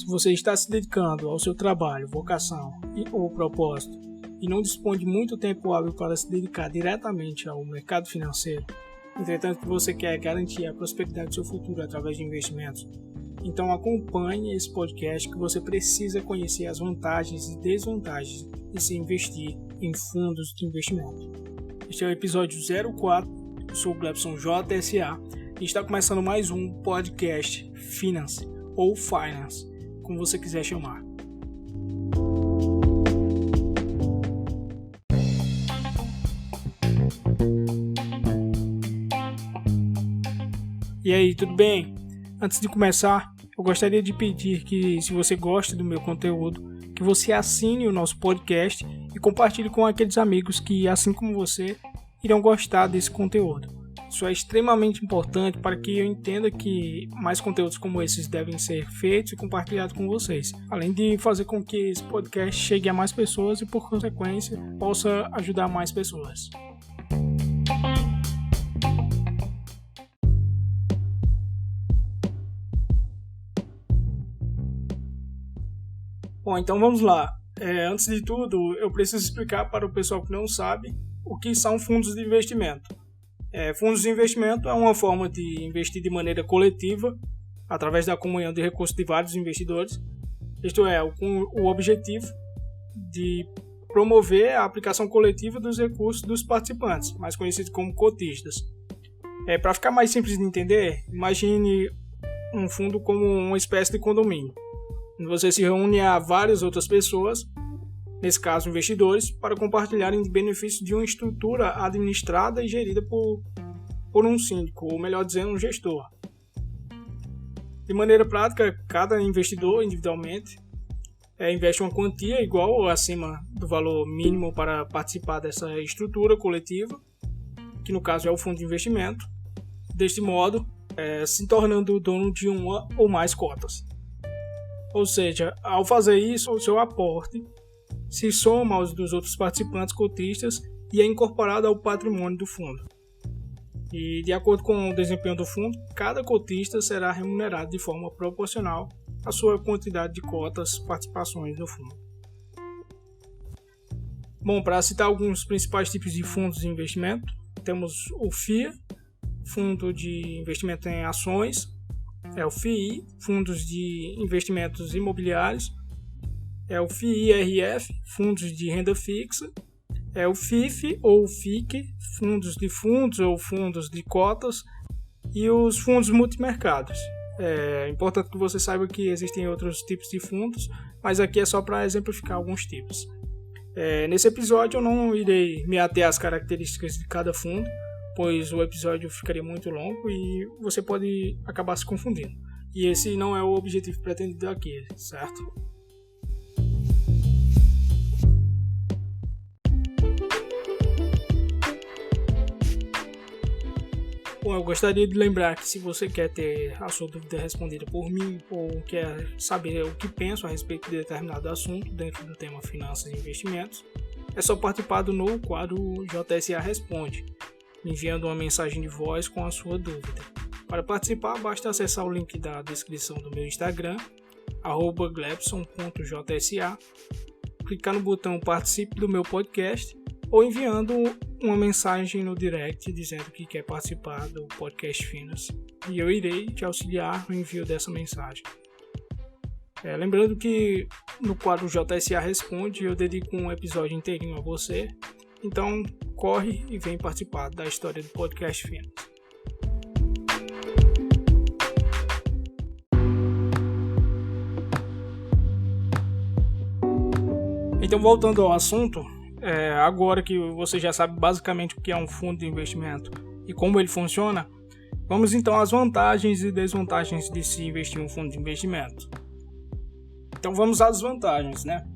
você está se dedicando ao seu trabalho, vocação ou propósito e não dispõe de muito tempo hábil para se dedicar diretamente ao mercado financeiro, entretanto que você quer garantir a prosperidade do seu futuro através de investimentos, então acompanhe esse podcast que você precisa conhecer as vantagens e desvantagens de se investir em fundos de investimento. Este é o episódio 04, eu sou o Glebson JSA e está começando mais um podcast Finance ou Finance, como você quiser chamar. E aí, tudo bem? Antes de começar, eu gostaria de pedir que, se você gosta do meu conteúdo, que você assine o nosso podcast e compartilhe com aqueles amigos que, assim como você, irão gostar desse conteúdo. Isso é extremamente importante para que eu entenda que mais conteúdos como esses devem ser feitos e compartilhados com vocês, além de fazer com que esse podcast chegue a mais pessoas e, por consequência, possa ajudar mais pessoas. Bom, então vamos lá. Antes de tudo, eu preciso explicar para o pessoal que não sabe o que são fundos de investimento. Fundos de investimento é uma forma de investir de maneira coletiva, através da comunhão de recursos de vários investidores. Isto é, com o objetivo de promover a aplicação coletiva dos recursos dos participantes, mais conhecidos como cotistas. Para ficar mais simples de entender, imagine um fundo como uma espécie de condomínio. Você se reúne a várias outras pessoas, nesse caso investidores, para compartilharem de benefícios de uma estrutura administrada e gerida por um síndico, ou melhor dizendo, um gestor. De maneira prática, cada investidor individualmente investe uma quantia igual ou acima do valor mínimo para participar dessa estrutura coletiva, que no caso é o fundo de investimento, deste modo se tornando o dono de uma ou mais cotas. Ou seja, ao fazer isso, o seu aporte se soma aos dos outros participantes cotistas e é incorporado ao patrimônio do fundo. E, de acordo com o desempenho do fundo, cada cotista será remunerado de forma proporcional à sua quantidade de cotas, participações no fundo. Bom, para citar alguns principais tipos de fundos de investimento, temos o FIA, Fundo de Investimento em Ações, o FII, Fundos de Investimentos Imobiliários, o FIIRF, Fundos de Renda Fixa, o FIF ou FIC, Fundos ou Fundos de Cotas, e os Fundos Multimercados. É importante que você saiba que existem outros tipos de fundos, mas aqui é só para exemplificar alguns tipos. Nesse episódio eu não irei me ater às características de cada fundo, pois o episódio ficaria muito longo e você pode acabar se confundindo. E esse não é o objetivo pretendido aqui, certo? Bom, eu gostaria de lembrar que se você quer ter a sua dúvida respondida por mim ou quer saber o que penso a respeito de determinado assunto dentro do tema finanças e investimentos, é só participar do novo quadro JSA Responde, enviando uma mensagem de voz com a sua dúvida. Para participar, basta acessar o link da descrição do meu Instagram, @glebson.jsa, clicar no botão Participe do meu podcast ou enviando uma mensagem no direct dizendo que quer participar do podcast Finance. E eu irei te auxiliar no envio dessa mensagem. Lembrando que no quadro JSA Responde eu dedico um episódio inteirinho a você, então corre e vem participar da história do podcast Finance. Então, voltando ao assunto, agora que você já sabe basicamente o que é um fundo de investimento e como ele funciona, vamos então às vantagens e desvantagens de se investir em um fundo de investimento. Então vamos às vantagens, né?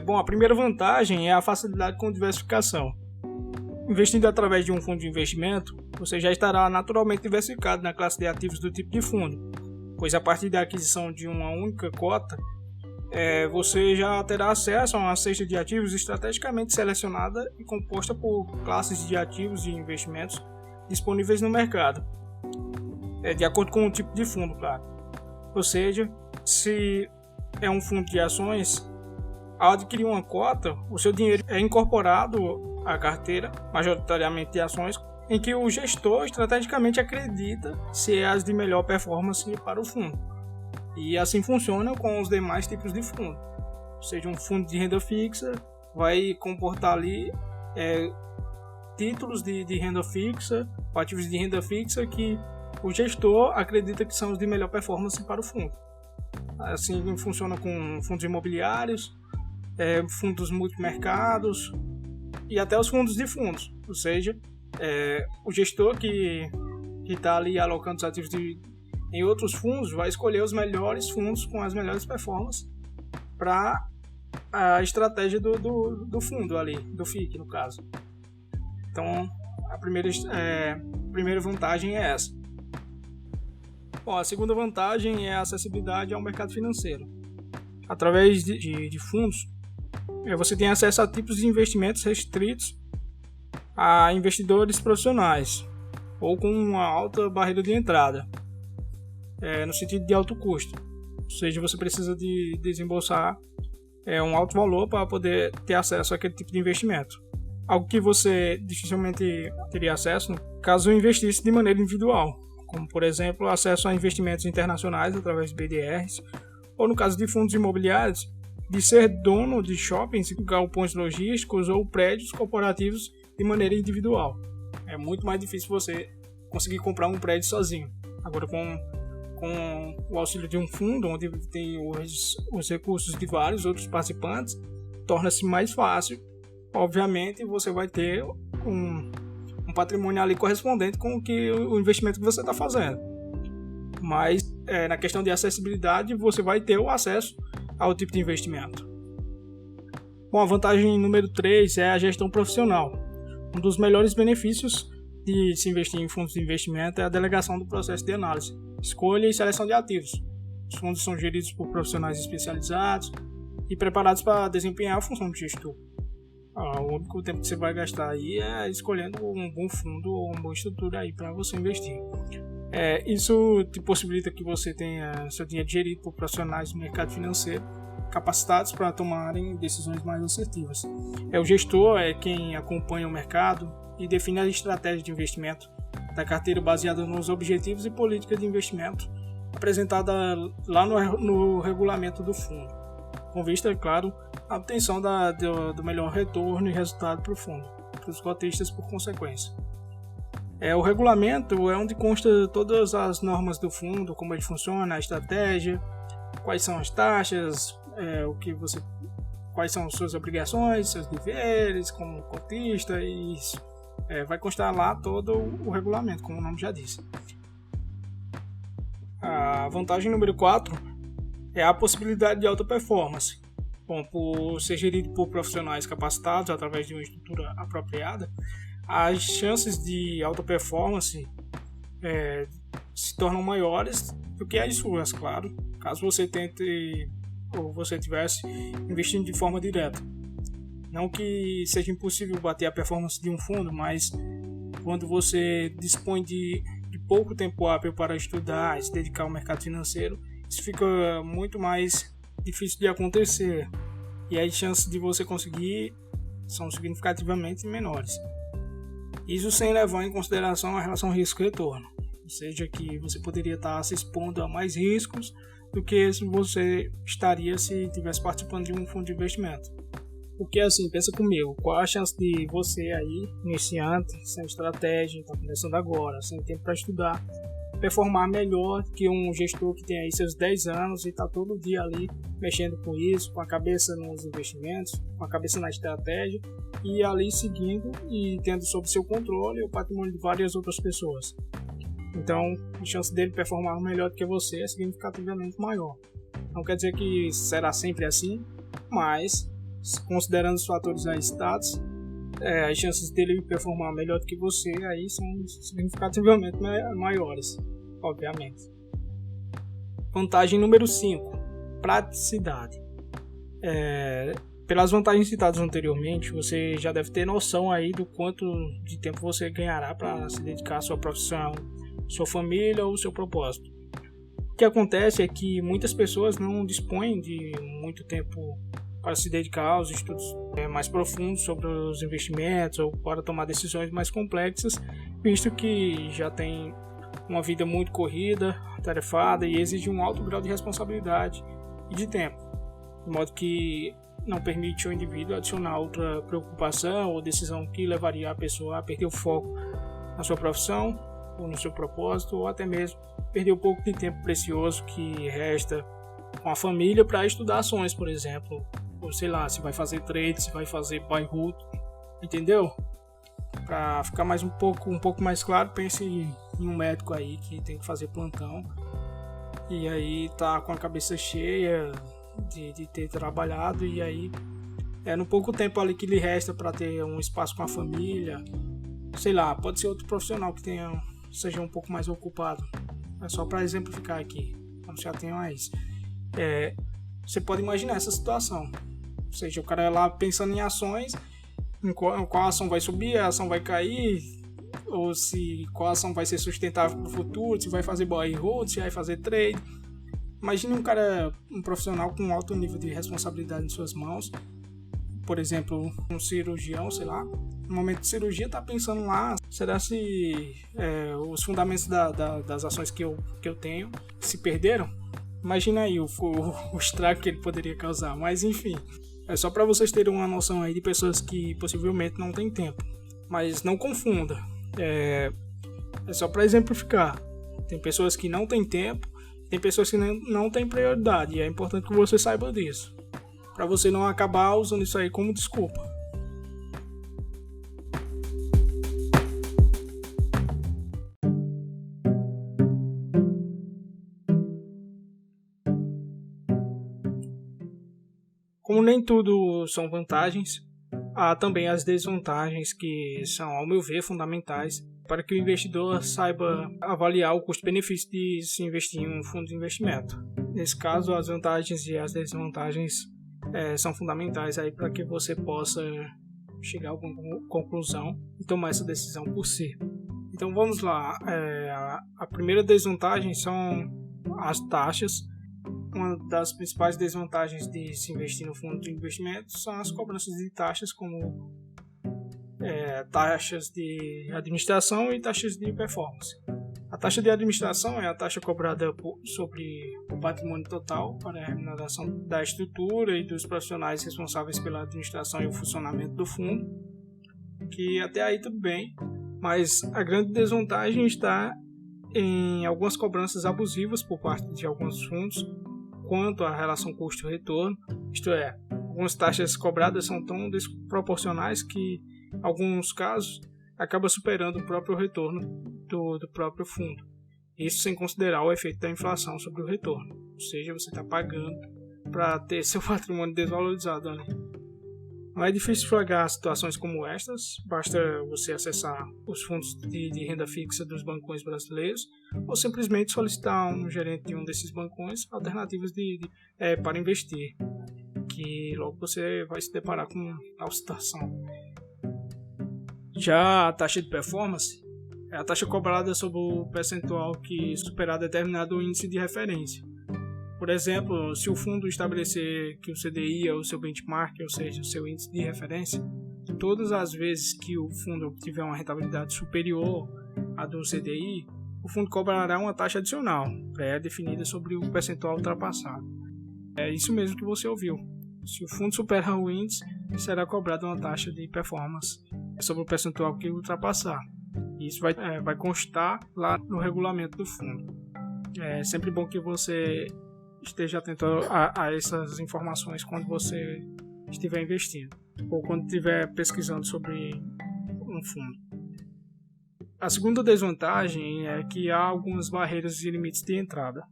Bom, a primeira vantagem é a facilidade com diversificação. Investindo através de um fundo de investimento, você já estará naturalmente diversificado na classe de ativos do tipo de fundo, pois a partir da aquisição de uma única cota, você já terá acesso a uma cesta de ativos estrategicamente selecionada e composta por classes de ativos e investimentos disponíveis no mercado, de acordo com o tipo de fundo, claro. Ou seja, se é um fundo de ações, ao adquirir uma cota, o seu dinheiro é incorporado à carteira, majoritariamente de ações, em que o gestor estrategicamente acredita ser as de melhor performance para o fundo. E assim funciona com os demais tipos de fundo. Ou seja, um fundo de renda fixa vai comportar ali títulos de renda fixa, ativos de renda fixa que o gestor acredita que são os de melhor performance para o fundo. Assim funciona com fundos imobiliários, fundos multimercados e até os fundos de fundos. Ou seja, o gestor que está ali alocando os ativos em outros fundos vai escolher os melhores fundos com as melhores performances para a estratégia do fundo ali, do FIC no caso. Então a primeira vantagem é essa. Bom, a segunda vantagem é a acessibilidade ao mercado financeiro. Através de fundos, você tem acesso a tipos de investimentos restritos a investidores profissionais ou com uma alta barreira de entrada, no sentido de alto custo. Ou seja, você precisa de desembolsar um alto valor para poder ter acesso àquele tipo de investimento. Algo que você dificilmente teria acesso caso investisse de maneira individual, como, por exemplo, acesso a investimentos internacionais através de BDRs, ou no caso de fundos imobiliários, de ser dono de shoppings, galpões logísticos ou prédios corporativos de maneira individual. É muito mais difícil você conseguir comprar um prédio sozinho. Agora, com o auxílio de um fundo, onde tem os recursos de vários outros participantes, torna-se mais fácil. Obviamente, você vai ter um patrimônio ali correspondente com o investimento que você está fazendo. Mas, na questão de acessibilidade, você vai ter o acesso ao tipo de investimento. Bom, a vantagem número 3 é a gestão profissional. Um dos melhores benefícios de se investir em fundos de investimento é a delegação do processo de análise, escolha e seleção de ativos. Os fundos são geridos por profissionais especializados e preparados para desempenhar a função de gestor. O único tempo que você vai gastar aí é escolhendo um bom fundo ou uma boa estrutura aí para você investir. Isso te possibilita que você tenha seu dinheiro gerido por profissionais do mercado financeiro capacitados para tomarem decisões mais assertivas. O gestor é quem acompanha o mercado e define a estratégia de investimento da carteira baseada nos objetivos e políticas de investimento apresentada lá no regulamento do fundo, com vista, é claro, à obtenção do melhor retorno e resultado para o fundo, para os cotistas por consequência. O regulamento é onde consta todas as normas do fundo, como ele funciona, a estratégia, quais são as taxas, quais são suas obrigações, seus deveres como cotista, e isso. Vai constar lá todo o regulamento, como o nome já disse. A vantagem número 4 é a possibilidade de alta performance. Bom, por ser gerido por profissionais capacitados através de uma estrutura apropriada, as chances de alta performance se tornam maiores do que as suas, claro, caso você tente ou você estivesse investindo de forma direta. Não que seja impossível bater a performance de um fundo, mas quando você dispõe de pouco tempo hábil para estudar e se dedicar ao mercado financeiro, isso fica muito mais difícil de acontecer e as chances de você conseguir são significativamente menores. Isso sem levar em consideração a relação risco-retorno, ou seja, que você poderia estar se expondo a mais riscos do que se você estaria se estivesse participando de um fundo de investimento. Porque assim, pensa comigo, qual a chance de você aí, iniciante, sem estratégia, está começando agora, sem tempo para estudar, performar melhor que um gestor que tem aí seus 10 anos e está todo dia ali mexendo com isso, com a cabeça nos investimentos, com a cabeça na estratégia e ali seguindo e tendo sob seu controle o patrimônio de várias outras pessoas. Então, a chance dele performar melhor do que você é significativamente maior. Não quer dizer que será sempre assim, mas considerando os fatores aí citados, as chances dele performar melhor do que você aí são significativamente maiores, obviamente. Vantagem número 5, praticidade. Pelas vantagens citadas anteriormente, você já deve ter noção aí do quanto de tempo você ganhará para se dedicar à sua profissão, sua família ou seu propósito. que acontece é que muitas pessoas não dispõem de muito tempo para se dedicar aos estudos mais profundos sobre os investimentos ou para tomar decisões mais complexas, visto que já tem uma vida muito corrida, atarefada e exige um alto grau de responsabilidade e de tempo, de modo que não permite ao indivíduo adicionar outra preocupação ou decisão que levaria a pessoa a perder o foco na sua profissão ou no seu propósito, ou até mesmo perder um pouco de tempo precioso que resta com a família para estudar ações, por exemplo, ou sei lá, se vai fazer trade, se vai fazer buy hold, entendeu? Para ficar mais um pouco mais claro, pense em um médico aí que tem que fazer plantão e aí tá com a cabeça cheia de ter trabalhado, e aí no pouco tempo ali que lhe resta para ter um espaço com a família, sei lá, pode ser outro profissional que seja um pouco mais ocupado. É só para exemplificar aqui, vamos já tem mais. Você pode imaginar essa situação, ou seja, o cara é lá pensando em ações, em qual ação vai subir, a ação vai cair, ou se qual ação vai ser sustentável para o futuro, se vai fazer buy and hold, se vai fazer trade. Imagine um profissional com um alto nível de responsabilidade em suas mãos, por exemplo, um cirurgião, sei lá, no momento de cirurgia está pensando lá, será se os fundamentos das ações que eu tenho se perderam? Imagina aí o estrago que ele poderia causar, mas enfim, é só para vocês terem uma noção aí de pessoas que possivelmente não têm tempo, mas não confunda, é só para exemplificar, tem pessoas que não têm tempo, tem pessoas que não têm prioridade, e é importante que você saiba disso, para você não acabar usando isso aí como desculpa. Como nem tudo são vantagens, há também as desvantagens que são, ao meu ver, fundamentais para que o investidor saiba avaliar o custo-benefício de se investir em um fundo de investimento. Nesse caso, as vantagens e as desvantagens são fundamentais aí para que você possa chegar a alguma conclusão e tomar essa decisão por si. Então vamos lá, a primeira desvantagem são as taxas. Uma das principais desvantagens de se investir no fundo de investimento são as cobranças de taxas, como taxas de administração e taxas de performance. A taxa de administração é a taxa cobrada sobre o patrimônio total para a remuneração da estrutura e dos profissionais responsáveis pela administração e o funcionamento do fundo, que até aí tudo bem, mas a grande desvantagem está em algumas cobranças abusivas por parte de alguns fundos quanto à relação custo-retorno, isto é, algumas taxas cobradas são tão desproporcionais que, em alguns casos, acaba superando o próprio retorno do próprio fundo. Isso sem considerar o efeito da inflação sobre o retorno, ou seja, você está pagando para ter seu patrimônio desvalorizado ali. Não é difícil flagrar situações como estas, basta você acessar os fundos de renda fixa dos bancões brasileiros ou simplesmente solicitar um gerente de um desses bancões alternativas para investir, que logo você vai se deparar com tal situação. Já a taxa de performance é a taxa cobrada sobre o percentual que superar determinado índice de referência. Por exemplo, se o fundo estabelecer que o CDI é o seu benchmark, ou seja, o seu índice de referência, todas as vezes que o fundo obtiver uma rentabilidade superior à do CDI, o fundo cobrará uma taxa adicional, pré-definida sobre o percentual ultrapassado. É isso mesmo que você ouviu. Se o fundo superar o índice, será cobrada uma taxa de performance sobre o percentual que ultrapassar. Isso vai constar lá no regulamento do fundo. É sempre bom que você esteja atento a essas informações quando você estiver investindo ou quando estiver pesquisando sobre um fundo. A segunda desvantagem é que há algumas barreiras e limites de entrada.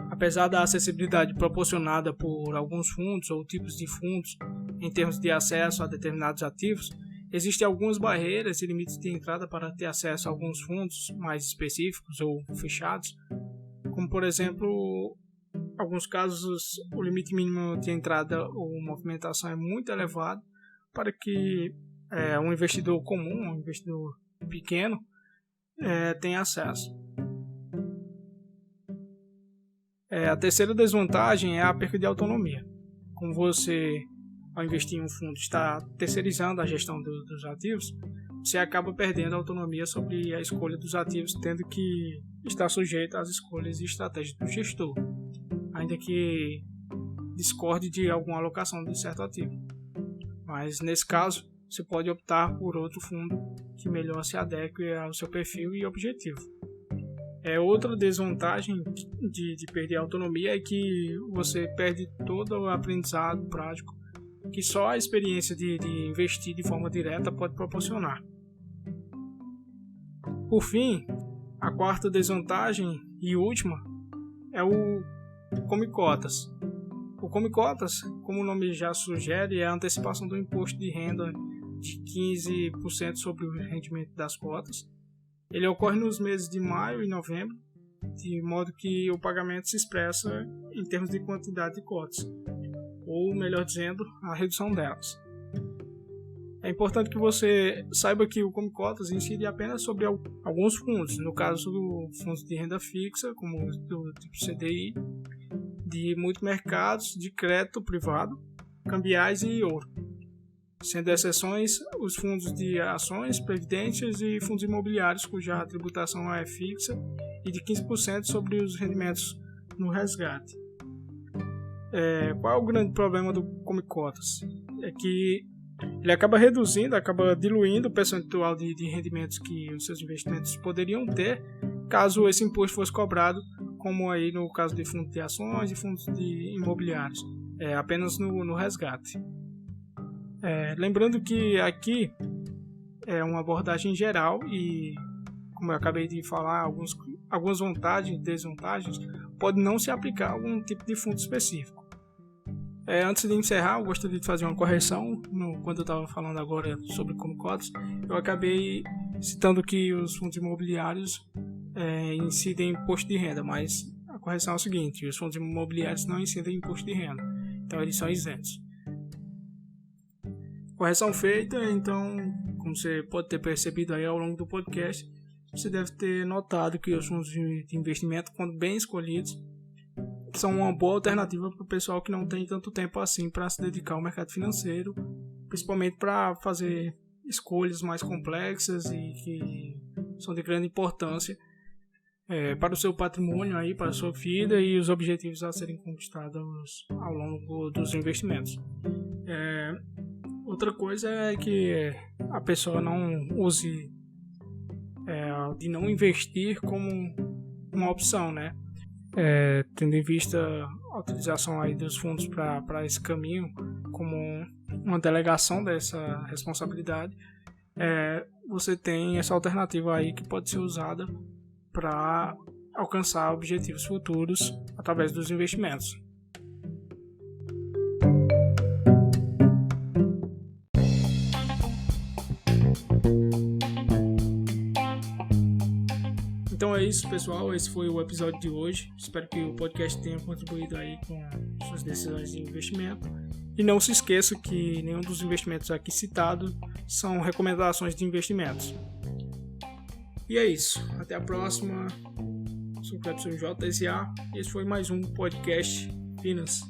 Apesar da acessibilidade proporcionada por alguns fundos ou tipos de fundos em termos de acesso a determinados ativos, existem algumas barreiras e limites de entrada para ter acesso a alguns fundos mais específicos ou fechados, como por exemplo, em alguns casos o limite mínimo de entrada ou movimentação é muito elevado para que um investidor comum, um investidor pequeno, tenha acesso. A terceira desvantagem é a perda de autonomia. Como você, ao investir em um fundo, está terceirizando a gestão dos ativos, você acaba perdendo a autonomia sobre a escolha dos ativos, tendo que estar sujeito às escolhas e estratégias do gestor, ainda que discorde de alguma alocação de certo ativo. Mas nesse caso, você pode optar por outro fundo que melhor se adeque ao seu perfil e objetivo. Outra desvantagem de perder a autonomia é que você perde todo o aprendizado prático que só a experiência de investir de forma direta pode proporcionar. Por fim, a quarta desvantagem e última é o Come Cotas. O Come Cotas, como o nome já sugere, é a antecipação do imposto de renda de 15% sobre o rendimento das cotas. Ele ocorre nos meses de maio e novembro, de modo que o pagamento se expressa em termos de quantidade de cotas, ou melhor dizendo, a redução delas. É importante que você saiba que o Come Cotas incide apenas sobre alguns fundos, no caso do fundos de renda fixa, como do tipo CDI, de multimercados, de crédito privado, cambiais e ouro. Sendo exceções os fundos de ações, previdências e fundos imobiliários, cuja tributação é fixa e de 15% sobre os rendimentos no resgate. Qual é o grande problema do Come Cotas? É que ele acaba diluindo o percentual de rendimentos que os seus investimentos poderiam ter caso esse imposto fosse cobrado, como aí no caso de fundos de ações e fundos de imobiliários, apenas no resgate. Lembrando que aqui é uma abordagem geral e, como eu acabei de falar, algumas vantagens e desvantagens podem não se aplicar a algum tipo de fundo específico. Antes de encerrar, eu gostaria de fazer uma correção. Quando eu estava falando agora sobre Come Cotas, eu acabei citando que os fundos imobiliários incidem imposto de renda, mas a correção é o seguinte: os fundos imobiliários não incidem imposto de renda, então eles são isentos. Correção feita. Então, como você pode ter percebido aí ao longo do podcast, você deve ter notado que os fundos de investimento, quando bem escolhidos, são uma boa alternativa para o pessoal que não tem tanto tempo assim para se dedicar ao mercado financeiro, principalmente para fazer escolhas mais complexas e que são de grande importância para o seu patrimônio, aí, para a sua vida e os objetivos a serem conquistados ao longo dos investimentos. Outra coisa é que a pessoa não use de não investir como uma opção, né? Tendo em vista a utilização aí dos fundos para esse caminho como uma delegação dessa responsabilidade, você tem essa alternativa aí que pode ser usada para alcançar objetivos futuros através dos investimentos. Então é isso, pessoal. Esse foi o episódio de hoje. Espero que o podcast tenha contribuído aí com suas decisões de investimento. E não se esqueça que nenhum dos investimentos aqui citados são recomendações de investimentos. E é isso. Até a próxima. Sou o Clepson JSA. Esse foi mais um podcast Finance.